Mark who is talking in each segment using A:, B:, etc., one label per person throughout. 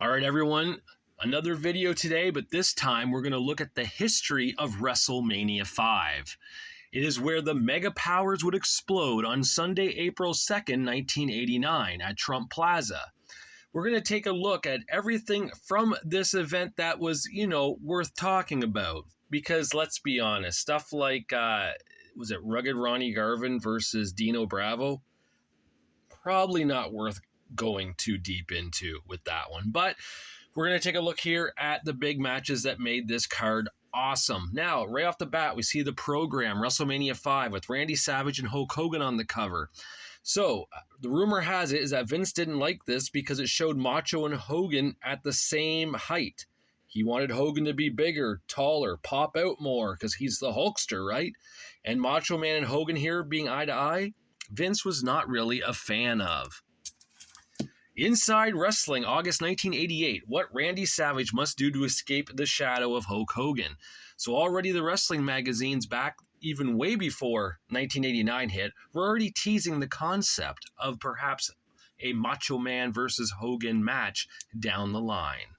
A: All right, everyone, another video today, but this time we're going to look at the history of WrestleMania 5. It is where the mega powers would explode on Sunday, April 2nd, 1989 at Trump Plaza. We're going to take a look at everything from this event that was, worth talking about. Because let's be honest, stuff like, was it Rugged Ronnie Garvin versus Dino Bravo? Probably not worth going too deep into with that one. But we're going to take a look here at the big matches that made this card awesome. Now, right off the bat, we see the program, WrestleMania 5, with Randy Savage and Hulk Hogan on the cover. So, the rumor has it is that Vince didn't like this because it showed Macho and Hogan at the same height. He wanted Hogan to be bigger, taller, pop out more, because he's the Hulkster, right? And Macho Man and Hogan here being eye to eye, Vince was not really a fan of. Inside Wrestling, August 1988, what Randy Savage must do to escape the shadow of Hulk Hogan. So already the wrestling magazines back even way before 1989 hit were already teasing the concept of perhaps a Macho Man versus Hogan match down the line.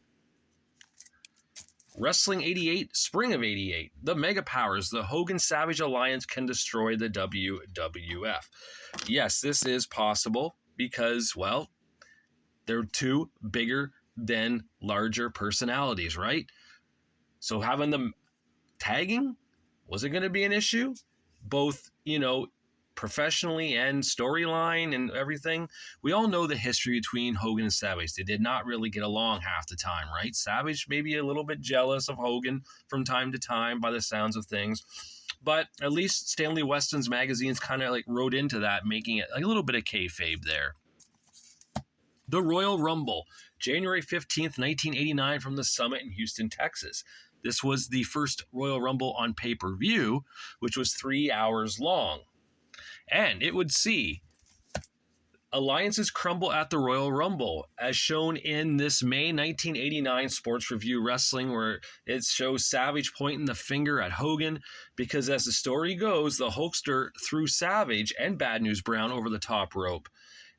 A: Wrestling 88, spring of 88, the Mega Powers, the Hogan-Savage Alliance can destroy the WWF. Yes, this is possible because, well, they're two bigger than larger personalities, right? So having them tagging, was it going to be an issue? Both, professionally and storyline and everything. We all know the history between Hogan and Savage. They did not really get along half the time, right? Savage maybe a little bit jealous of Hogan from time to time by the sounds of things. But at least Stanley Weston's magazines kind of wrote into that, making it a little bit of kayfabe there. The Royal Rumble, January 15th, 1989 from the Summit in Houston, Texas. This was the first Royal Rumble on pay-per-view, which was 3 hours long. And it would see alliances crumble at the Royal Rumble, as shown in this May 1989 Sports Review Wrestling, where it shows Savage pointing the finger at Hogan, because as the story goes, the Hulkster threw Savage and Bad News Brown over the top rope.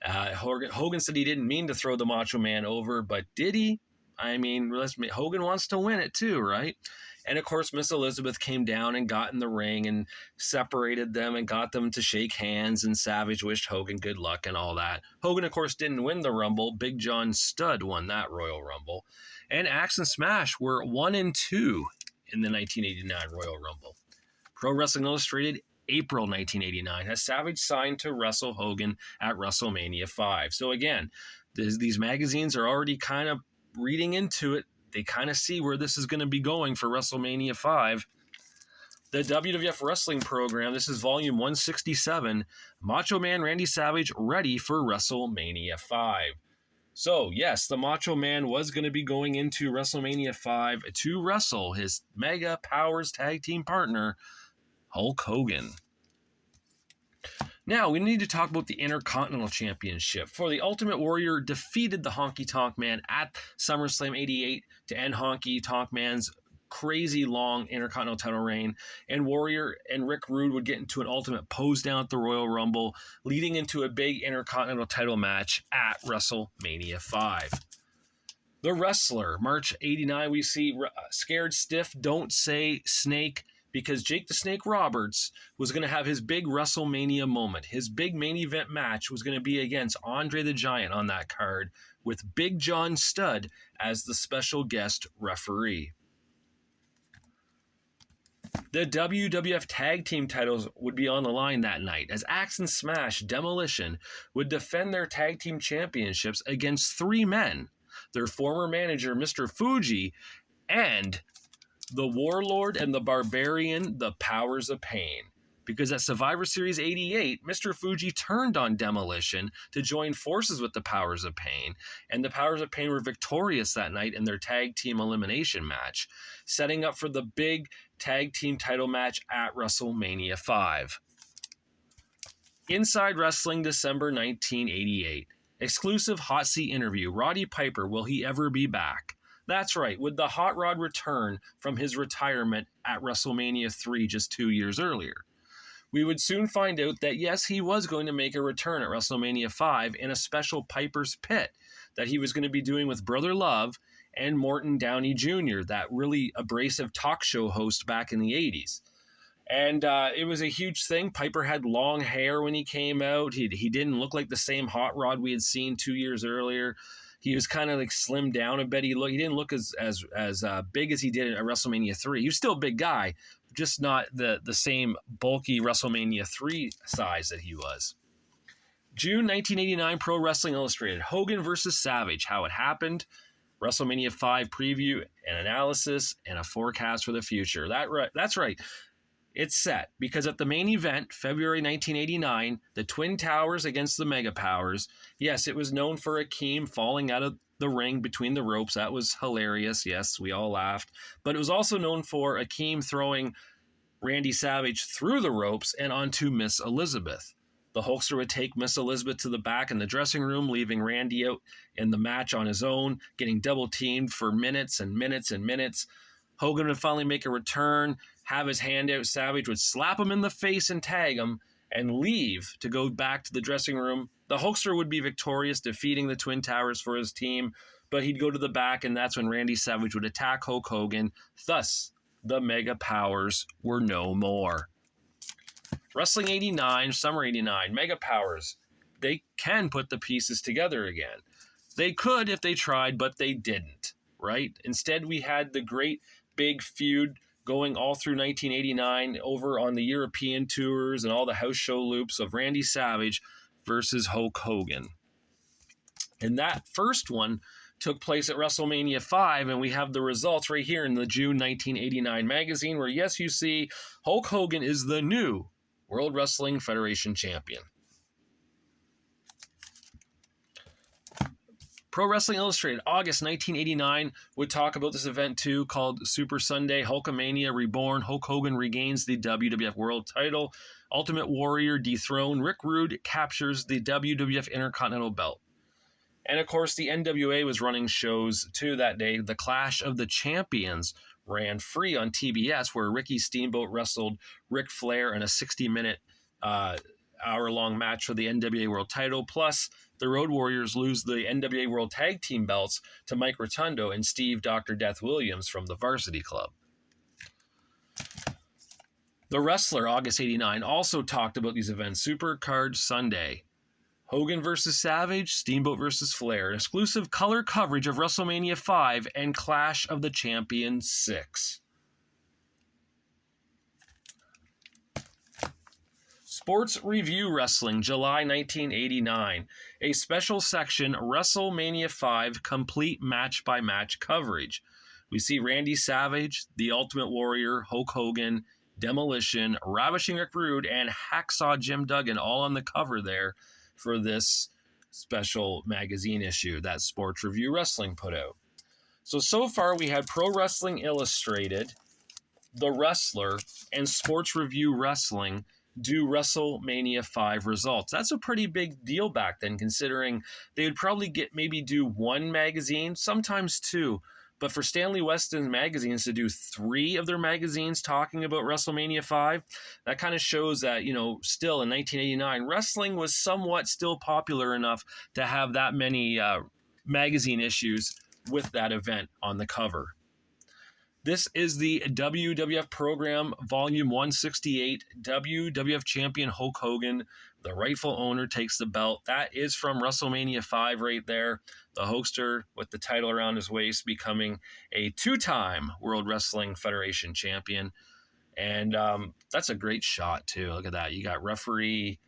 A: Hogan said he didn't mean to throw the Macho Man over, but did he? I mean, Hogan wants to win it too, right? And of course, Miss Elizabeth came down and got in the ring and separated them and got them to shake hands, and Savage wished Hogan good luck and all that. Hogan, of course, didn't win the Rumble. Big John Studd won that Royal Rumble. And Axe and Smash were 1 and 2 in the 1989 Royal Rumble. Pro Wrestling Illustrated, April 1989, has Savage signed to wrestle Hogan at WrestleMania 5. So again, these magazines are already kind of reading into it. They kind of see where this is going to be going for WrestleMania 5. The WWF Wrestling Program, this is volume 167, Macho Man Randy Savage ready for WrestleMania 5. So, yes, the Macho Man was going to be going into WrestleMania 5 to wrestle his Mega Powers tag team partner, Hulk Hogan. Now, we need to talk about the Intercontinental Championship. For the Ultimate Warrior defeated the Honky Tonk Man at SummerSlam 88 to end Honky Tonk Man's crazy long Intercontinental title reign, and Warrior and Rick Rude would get into an ultimate pose down at the Royal Rumble, leading into a big Intercontinental title match at WrestleMania 5. The Wrestler, March 89, we see Scared Stiff, Don't Say Snake, because Jake the Snake Roberts was going to have his big WrestleMania moment. His big main event match was going to be against Andre the Giant on that card, with Big John Studd as the special guest referee. The WWF Tag Team titles would be on the line that night, as Axe and Smash Demolition would defend their tag team championships against three men, their former manager, Mr. Fuji, and the Warlord and the Barbarian, the Powers of Pain. Because at Survivor Series 88, Mr. Fuji turned on Demolition to join forces with the Powers of Pain, and the Powers of Pain were victorious that night in their tag team elimination match, setting up for the big tag team title match at WrestleMania 5. Inside Wrestling, December 1988. Exclusive hot seat interview. Roddy Piper, will he ever be back? That's right, would the Hot Rod return from his retirement at WrestleMania 3 just 2 years earlier? We would soon find out that yes, he was going to make a return at WrestleMania 5 in a special Piper's Pit that he was going to be doing with Brother Love and Morton Downey Jr., that really abrasive talk show host back in the 80s. And it was a huge thing. Piper had long hair when he came out. He didn't look like the same Hot Rod we had seen 2 years earlier. He was kind of like slimmed down a bit. He didn't look as big as he did at WrestleMania 3. He was still a big guy, just not the same bulky WrestleMania 3 size that he was. June 1989, Pro Wrestling Illustrated, Hogan versus Savage, how it happened, WrestleMania 5 preview and analysis, and a forecast for the future. That's right. It's set because at the main event, February 1989, the Twin Towers against the Mega Powers. Yes, it was known for Akeem falling out of the ring between the ropes. That was hilarious. Yes, we all laughed. But it was also known for Akeem throwing Randy Savage through the ropes and onto Miss Elizabeth. The Hulkster would take Miss Elizabeth to the back in the dressing room, leaving Randy out in the match on his own, getting double teamed for minutes and minutes and minutes. Hogan would finally make a return, have his hand out. Savage would slap him in the face and tag him and leave to go back to the dressing room. The Hulkster would be victorious, defeating the Twin Towers for his team, but he'd go to the back, and that's when Randy Savage would attack Hulk Hogan. Thus, the Mega Powers were no more. Wrestling 89, Summer 89, Mega Powers. They can put the pieces together again. They could if they tried, but they didn't, right? Instead, we had the great big feud going all through 1989 over on the European tours and all the house show loops of Randy Savage versus Hulk Hogan. And that first one took place at WrestleMania 5, and we have the results right here in the June 1989 magazine, where, yes, you see Hulk Hogan is the new World Wrestling Federation champion. Pro Wrestling Illustrated, August 1989, would talk about this event too, called Super Sunday, Hulkamania Reborn. Hulk Hogan regains the WWF World title. Ultimate Warrior dethroned. Rick Rude captures the WWF Intercontinental belt. And of course, the NWA was running shows too that day. The Clash of the Champions ran free on TBS, where Ricky Steamboat wrestled Ric Flair in a 60-minute hour-long match for the NWA World title. Plus, the Road Warriors lose the NWA World Tag Team belts to Mike Rotundo and Steve Dr. Death Williams from the Varsity Club. The Wrestler, August 89, also talked about these events. Super Card Sunday, Hogan versus Savage, Steamboat versus Flair, an exclusive color coverage of WrestleMania 5 and Clash of the Champions 6. Sports Review Wrestling, July 1989. A special section, WrestleMania 5 complete match-by-match coverage. We see Randy Savage, The Ultimate Warrior, Hulk Hogan, Demolition, Ravishing Rick Rude, and Hacksaw Jim Duggan all on the cover there for this special magazine issue that Sports Review Wrestling put out. So far we had Pro Wrestling Illustrated, The Wrestler, and Sports Review Wrestling do WrestleMania 5 results. That's a pretty big deal back then, considering they would probably do one magazine, sometimes two. But for Stanley Weston's magazines to do 3 of their magazines talking about WrestleMania 5, that kind of shows that, still in 1989, wrestling was somewhat still popular enough to have that many magazine issues with that event on the cover. This is the WWF program, Volume 168, WWF Champion Hulk Hogan. The rightful owner takes the belt. That is from WrestleMania 5 right there. The Hulkster with the title around his waist becoming a 2-time World Wrestling Federation champion. And that's a great shot, too. Look at that. You got referee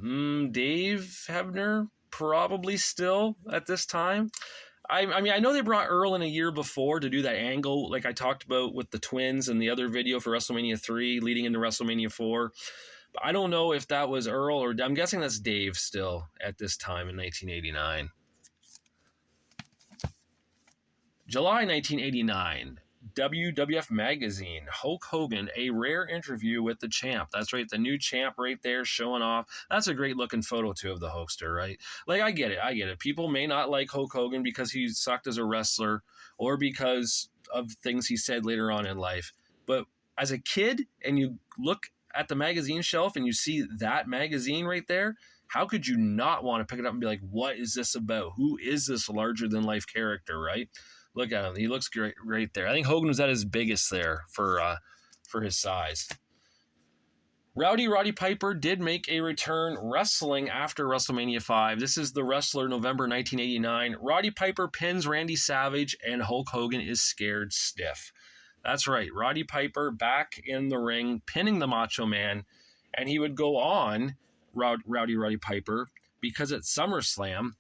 A: Dave Hebner, probably still at this time. I mean, I know they brought Earl in a year before to do that angle, like I talked about with the twins and the other video for WrestleMania 3 leading into WrestleMania 4. But I don't know if that was Earl or I'm guessing that's Dave still at this time in 1989. July 1989, WWF Magazine, Hulk Hogan, a rare interview with the champ. That's right, the new champ right there showing off. That's a great looking photo too of the Hulkster, right? Like, I get it. People may not like Hulk Hogan because he sucked as a wrestler or because of things he said later on in life. But as a kid and you look at the magazine shelf and you see that magazine right there, how could you not want to pick it up and be like, what is this about? Who is this larger than life character, right? Look at him. He looks great there. I think Hogan was at his biggest there for his size. Roddy Piper did make a return wrestling after WrestleMania 5. This is the wrestler November 1989. Roddy Piper pins Randy Savage and Hulk Hogan is scared stiff. That's right. Roddy Piper back in the ring, pinning the Macho Man, and he would go on, Roddy Piper, because at SummerSlam,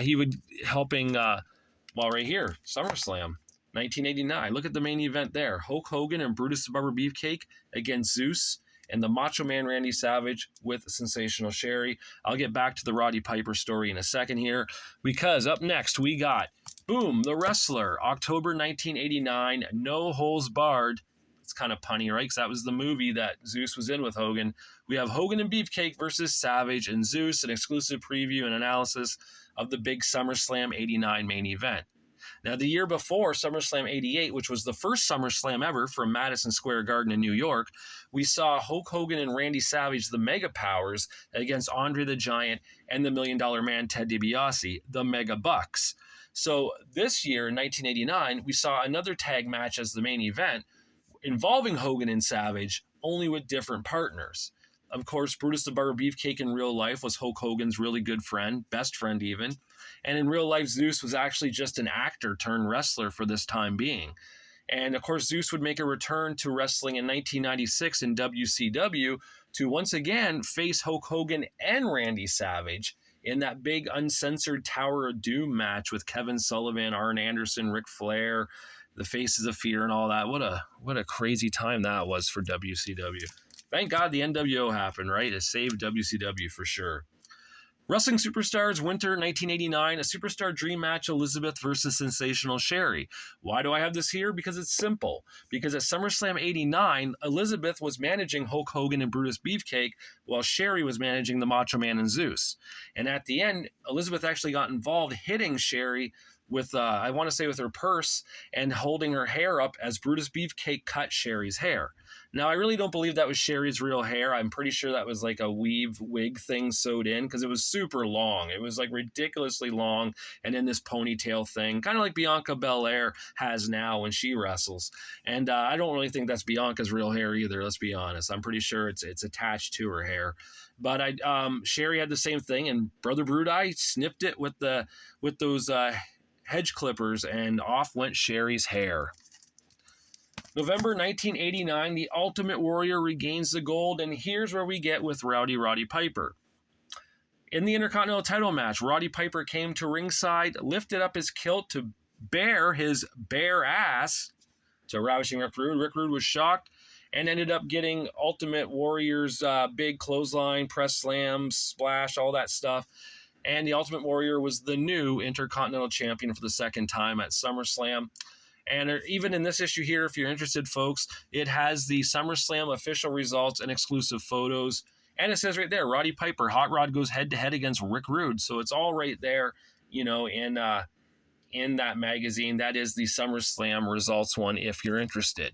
A: he would helping, right here, SummerSlam, 1989. Look at the main event there. Hulk Hogan and Brutus the Barber Beefcake against Zeus and the Macho Man Randy Savage with Sensational Sherry. I'll get back to the Roddy Piper story in a second here, because up next we got, boom, The Wrestler, October 1989, No Holds Barred. It's kind of punny, right? Because that was the movie that Zeus was in with Hogan. We have Hogan and Beefcake versus Savage and Zeus, an exclusive preview and analysis of the big SummerSlam 89 main event. Now, the year before, SummerSlam 88, which was the first SummerSlam ever from Madison Square Garden in New York, we saw Hulk Hogan and Randy Savage, the Mega Powers, against Andre the Giant and the $1 Million Man, Ted DiBiase, the Mega Bucks. So this year, in 1989, we saw another tag match as the main event involving Hogan and Savage, only with different partners. Of course, Brutus the Barber Beefcake in real life was Hulk Hogan's really good friend, best friend even. And in real life, Zeus was actually just an actor turned wrestler for this time being. And of course, Zeus would make a return to wrestling in 1996 in WCW to once again face Hulk Hogan and Randy Savage in that big uncensored Tower of Doom match with Kevin Sullivan, Arn Anderson, Ric Flair, the Faces of Fear and all that. What a crazy time that was for WCW. Thank God the NWO happened, right? It saved WCW for sure. Wrestling Superstars Winter 1989, a Superstar Dream Match, Elizabeth versus Sensational Sherry. Why do I have this here? Because it's simple. Because at SummerSlam 89, Elizabeth was managing Hulk Hogan and Brutus Beefcake, while Sherry was managing the Macho Man and Zeus. And at the end, Elizabeth actually got involved, hitting Sherry with, I want to say with her purse, and holding her hair up as Brutus Beefcake cut Sherry's hair. Now, I really don't believe that was Sherry's real hair. I'm pretty sure that was like a weave wig thing sewed in, because it was super long. It was like ridiculously long and in this ponytail thing, kind of like Bianca Belair has now when she wrestles. And I don't really think that's Bianca's real hair either, let's be honest. I'm pretty sure it's attached to her hair. But Sherry had the same thing, and Brother Brudai snipped it with those hedge clippers, and off went Sherry's hair. November 1989, the Ultimate Warrior regains the gold, and here's where we get with Roddy Piper. In the Intercontinental title match, Roddy Piper came to ringside, lifted up his kilt to bare his bare ass to Ravishing Rick Rude. Rick Rude was shocked and ended up getting Ultimate Warrior's big clothesline, press slam, splash, all that stuff. And the Ultimate Warrior was the new Intercontinental Champion for the second time at SummerSlam. And even in this issue here, if you're interested, folks, it has the SummerSlam official results and exclusive photos. And it says right there, Roddy Piper, Hot Rod goes head-to-head against Rick Rude. So it's all right there, in that magazine. That is the SummerSlam results one if you're interested.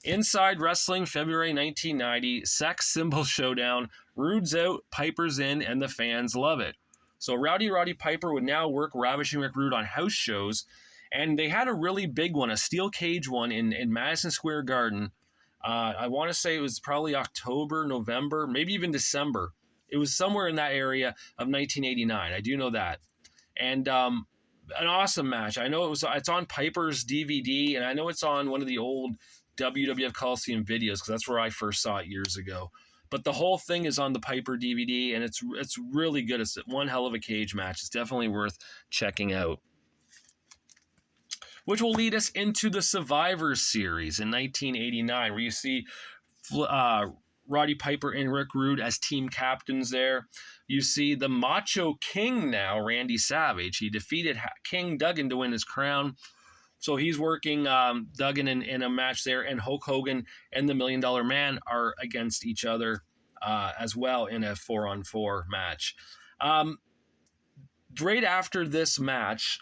A: Inside Wrestling, February 1990, Sex Symbol Showdown. Rude's out, Piper's in, and the fans love it. So Roddy Piper would now work Ravishing Rick Rude on house shows. And they had a really big one, a steel cage one in Madison Square Garden. I want to say it was probably October, November, maybe even December. It was somewhere in that area of 1989. I do know that. And an awesome match. I know it's on Piper's DVD, and I know it's on one of the old WWF Coliseum videos, because that's where I first saw it years ago. But the whole thing is on the Piper DVD, and it's really good. It's one hell of a cage match. It's definitely worth checking out. Which will lead us into the Survivor Series in 1989, where you see Roddy Piper and Rick Rude as team captains there. You see the Macho King now, Randy Savage. He defeated King Duggan to win his crown. So he's working Duggan in a match there, and Hulk Hogan and the $1 Million Man are against each other as well in a 4-on-4 match. Right after this match,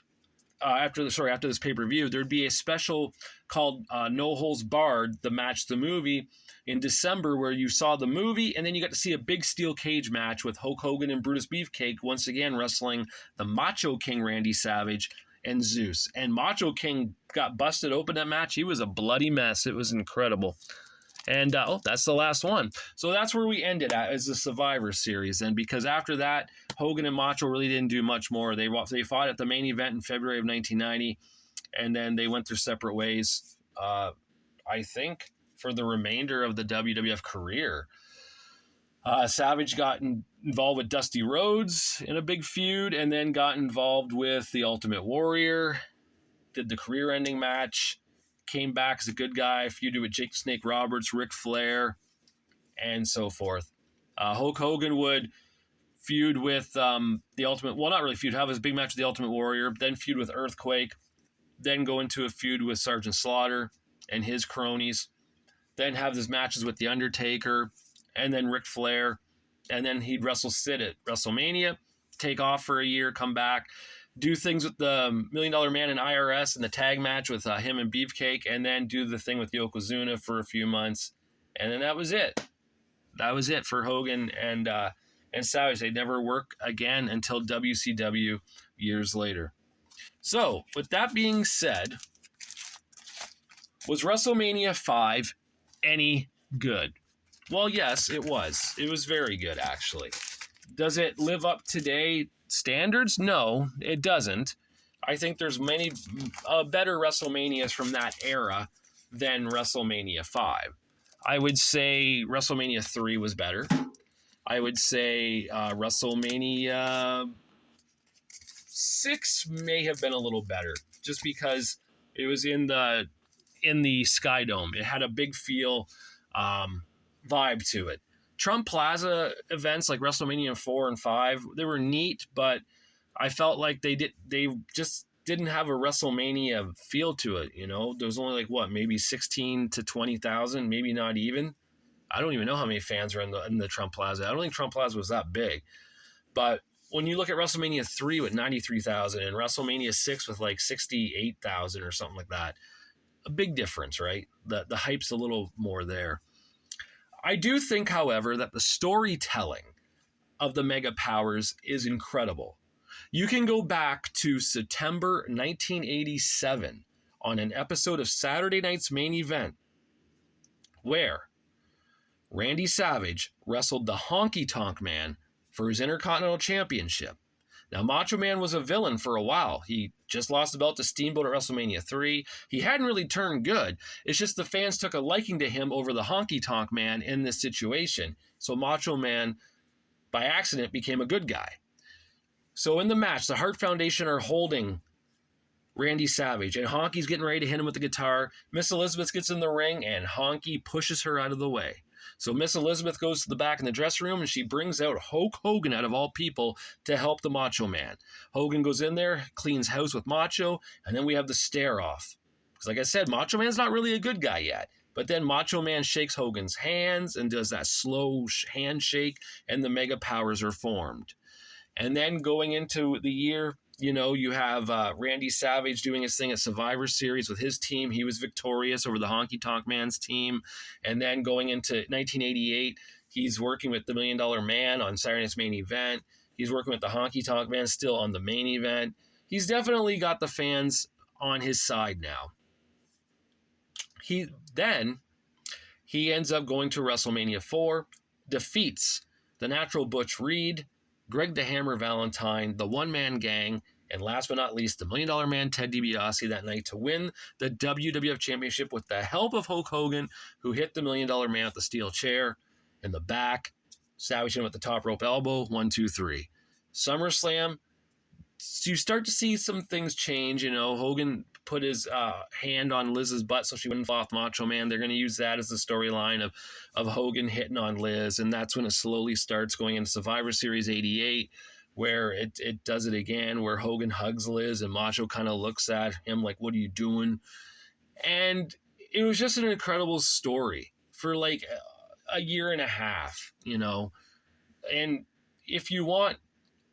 A: after this pay-per-view, there'd be a special called No Holds Barred, the match, the movie, in December, where you saw the movie, and then you got to see a big steel cage match with Hulk Hogan and Brutus Beefcake once again wrestling the Macho King Randy Savage and Zeus. And Macho King got busted open that match. He was a bloody mess. It was incredible. And that's the last one. So that's where we ended at, as the Survivor Series. And because after that, Hogan and Macho really didn't do much more. They fought at the main event in February of 1990, and then they went their separate ways, I think, for the remainder of the WWF career. Savage got involved with Dusty Rhodes in a big feud, and then got involved with the Ultimate Warrior, did the career-ending match, came back as a good guy, feuded with Jake the Snake Roberts, Ric Flair, and so forth. Hulk Hogan would feud with the Ultimate, well, not really feud, have his big match with the Ultimate Warrior, then feud with Earthquake, then go into a feud with Sergeant Slaughter and his cronies, then have his matches with The Undertaker, and then Ric Flair, and then he'd wrestle Sid at WrestleMania, take off for a year, come back, do things with the $1 Million Man and IRS and the tag match with him and Beefcake, and then do the thing with Yokozuna for a few months. And then that was it. That was it for Hogan and Savage. They'd never work again until WCW years later. So, with that being said, was WrestleMania 5 any good? Well, yes, it was. It was very good, actually. Does it live up to today standards? No, it doesn't. I think there's many better WrestleManias from that era than WrestleMania 5. I would say WrestleMania 3 was better. I would say WrestleMania 6 may have been a little better, just because it was in the Sky Dome. It had a big feel, vibe to it. Trump Plaza events like WrestleMania 4 and 5, they were neat, but I felt like they just didn't have a WrestleMania feel to it. You know, there was only maybe 16 to 20,000, maybe not even. I don't even know how many fans were in the Trump Plaza. I don't think Trump Plaza was that big. But when you look at WrestleMania 3 with 93,000 and WrestleMania 6 with 68,000 or something like that, a big difference, right? The hype's a little more there. I do think, however, that the storytelling of the Mega Powers is incredible. You can go back to September 1987 on an episode of Saturday Night's Main Event where Randy Savage wrestled the Honky Tonk Man for his Intercontinental Championship. Now, Macho Man was a villain for a while. He just lost the belt to Steamboat at WrestleMania 3. He hadn't really turned good. It's just the fans took a liking to him over the Honky Tonk Man in this situation. So Macho Man, by accident, became a good guy. So in the match, the Hart Foundation are holding Randy Savage, and Honky's getting ready to hit him with the guitar. Miss Elizabeth gets in the ring, and Honky pushes her out of the way. So Miss Elizabeth goes to the back in the dressing room, and she brings out Hulk Hogan, out of all people, to help the Macho Man. Hogan goes in there, cleans house with Macho, and then we have the stare-off. Because like I said, Macho Man's not really a good guy yet. But then Macho Man shakes Hogan's hands and does that slow handshake, and the Mega Powers are formed. And then going into the year, you know, you have Randy Savage doing his thing at Survivor Series with his team. He was victorious over the Honky Tonk Man's team. And then going into 1988, he's working with the $1 Million Man on Saturday Night's Main Event. He's working with the Honky Tonk Man still on the main event. He's definitely got the fans on his side now. He ends up going to WrestleMania 4, defeats the Natural Butch Reed, Greg the Hammer Valentine, the One Man Gang, and last but not least, the $1 Million Man Ted DiBiase that night to win the WWF Championship with the help of Hulk Hogan, who hit the $1 Million Man with the steel chair in the back. Savage in with the top rope elbow, 1, 2, 3. SummerSlam, you start to see some things change. You know, Hogan put his hand on Liz's butt so she wouldn't fall off Macho Man. They're going to use that as the storyline of Hogan hitting on Liz, and that's when it slowly starts going into Survivor Series 88, where it does it again, where Hogan hugs Liz and Macho kind of looks at him like, what are you doing? And it was just an incredible story for like a year and a half, you know. And if you want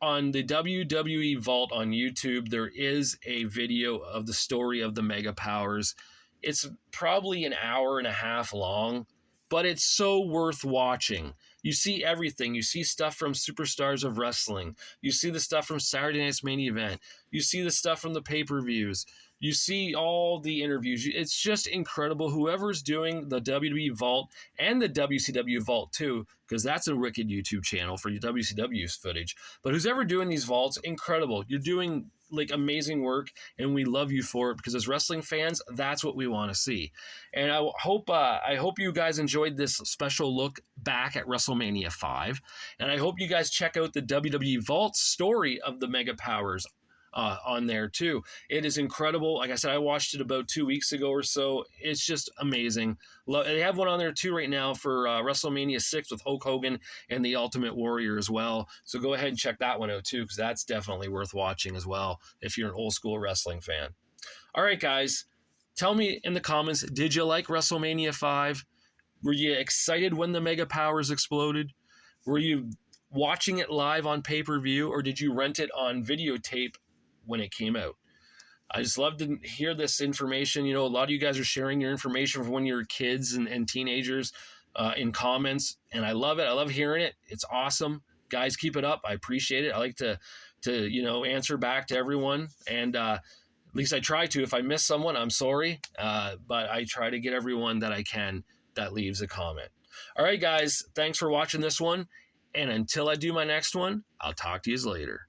A: on the WWE Vault on YouTube, there is a video of the story of the Mega Powers. It's probably an hour and a half long, but it's so worth watching. You see everything. You see stuff from Superstars of Wrestling. You see the stuff from Saturday Night's Main Event. You see the stuff from the pay-per-views. You see all the interviews. It's just incredible. Whoever's doing the WWE Vault and the WCW Vault too, because that's a wicked YouTube channel for your WCW's footage. But who's ever doing these vaults, incredible. You're doing like amazing work, and we love you for it, because as wrestling fans, that's what we want to see. And I hope you guys enjoyed this special look back at WrestleMania 5, and I hope you guys check out the WWE Vault story of the Mega Powers on there too. It is incredible. Like I said, I watched it about 2 weeks ago or so. It's just amazing. They have one on there too right now for WrestleMania 6 with Hulk Hogan and the Ultimate Warrior as well. So go ahead and check that one out too, because that's definitely worth watching as well if you're an old school wrestling fan. All right, guys, tell me in the comments, did you like WrestleMania 5? Were you excited when the Mega Powers exploded? Were you watching it live on pay-per-view, or did you rent it on videotape when it came out? I just love to hear this information. You know, a lot of you guys are sharing your information from when you were kids and teenagers in comments, and I love it. I love hearing it. It's awesome. Guys, keep it up. I appreciate it. I like to answer back to everyone, and at least I try to. If I miss someone, I'm sorry, but I try to get everyone that I can that leaves a comment. All right, guys, thanks for watching this one, and until I do my next one, I'll talk to you later.